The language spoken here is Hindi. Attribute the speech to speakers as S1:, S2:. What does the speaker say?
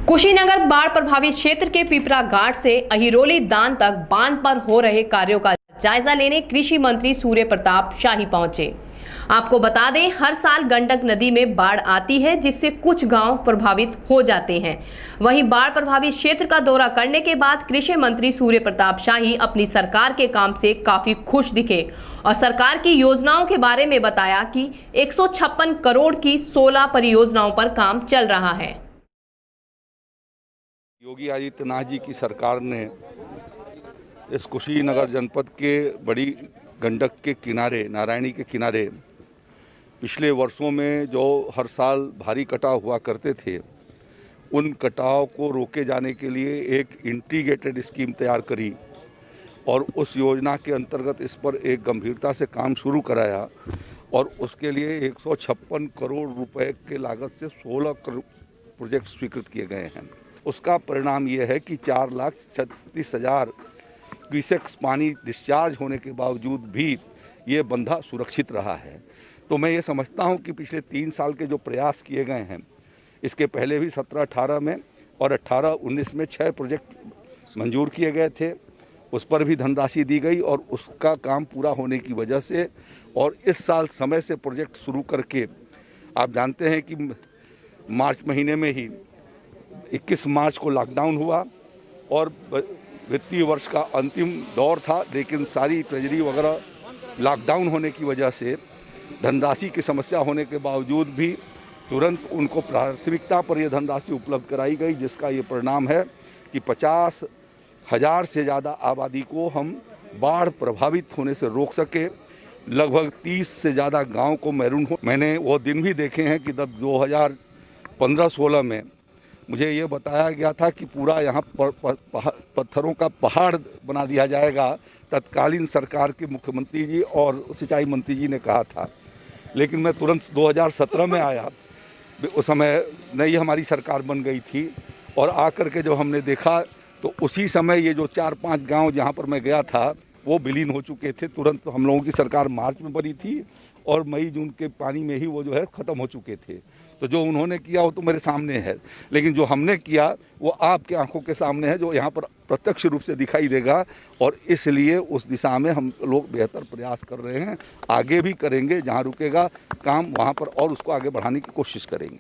S1: कुशीनगर बाढ़ प्रभावित क्षेत्र के पिपरा घाट से अहिरोली दान तक बांध पर हो रहे कार्यों का जायजा लेने कृषि मंत्री सूर्य प्रताप शाही पहुंचे। आपको बता दें, हर साल गंडक नदी में बाढ़ आती है, जिससे कुछ गांव प्रभावित हो जाते हैं। वहीं बाढ़ प्रभावित क्षेत्र का दौरा करने के बाद कृषि मंत्री सूर्य प्रताप शाही अपनी सरकार के काम से काफी खुश दिखे और सरकार की योजनाओं के बारे में बताया कि 156 करोड़ की 16 परियोजनाओं पर काम चल रहा है।
S2: योगी आदित्यनाथ जी की सरकार ने इस कुशीनगर जनपद के बड़ी गंडक के किनारे, नारायणी के किनारे पिछले वर्षों में जो हर साल भारी कटाव हुआ करते थे, उन कटाव को रोके जाने के लिए एक इंटीग्रेटेड स्कीम तैयार करी और उस योजना के अंतर्गत इस पर एक गंभीरता से काम शुरू कराया और उसके लिए 156 करोड़ रुपए के लागत से 16 प्रोजेक्ट स्वीकृत किए गए हैं। उसका परिणाम ये है कि 4,36,000 क्यूसेक्स पानी डिस्चार्ज होने के बावजूद भी ये बंधा सुरक्षित रहा है। तो मैं ये समझता हूँ कि पिछले 3 साल के जो प्रयास किए गए हैं, इसके पहले भी 17-18 में और 18-19 में 6 प्रोजेक्ट मंजूर किए गए थे, उस पर भी धनराशि दी गई और उसका काम पूरा होने की वजह से और इस साल समय से प्रोजेक्ट शुरू करके आप जानते हैं कि मार्च महीने में ही 21 मार्च को लॉकडाउन हुआ और वित्तीय वर्ष का अंतिम दौर था, लेकिन सारी ट्रेजरी वगैरह लॉकडाउन होने की वजह से धनराशि की समस्या होने के बावजूद भी तुरंत उनको प्राथमिकता पर यह धनराशि उपलब्ध कराई गई, जिसका ये परिणाम है कि 50,000 से ज़्यादा आबादी को हम बाढ़ प्रभावित होने से रोक सके। लगभग 30 से ज़्यादा गाँव को मैरून हो। मैंने वो दिन भी देखे हैं कि जब 2015-16 में मुझे ये बताया गया था कि पूरा यहाँ पत्थरों का पहाड़ बना दिया जाएगा। तत्कालीन सरकार के मुख्यमंत्री जी और सिंचाई मंत्री जी ने कहा था, लेकिन मैं तुरंत 2017 में आया, उस समय नई हमारी सरकार बन गई थी और आकर के जो हमने देखा तो उसी समय ये जो 4-5 गांव जहाँ पर मैं गया था वो विलीन हो चुके थे। तुरंत हम लोगों की सरकार मार्च में बनी थी और मई जून के पानी में ही वो जो है ख़त्म हो चुके थे। तो जो उन्होंने किया वो तो मेरे सामने है, लेकिन जो हमने किया वो आपके आंखों के सामने है, जो यहाँ पर प्रत्यक्ष रूप से दिखाई देगा और इसलिए उस दिशा में हम लोग बेहतर प्रयास कर रहे हैं। आगे भी करेंगे, जहाँ रुकेगा काम वहाँ पर और उसको आगे बढ़ाने की कोशिश करेंगे।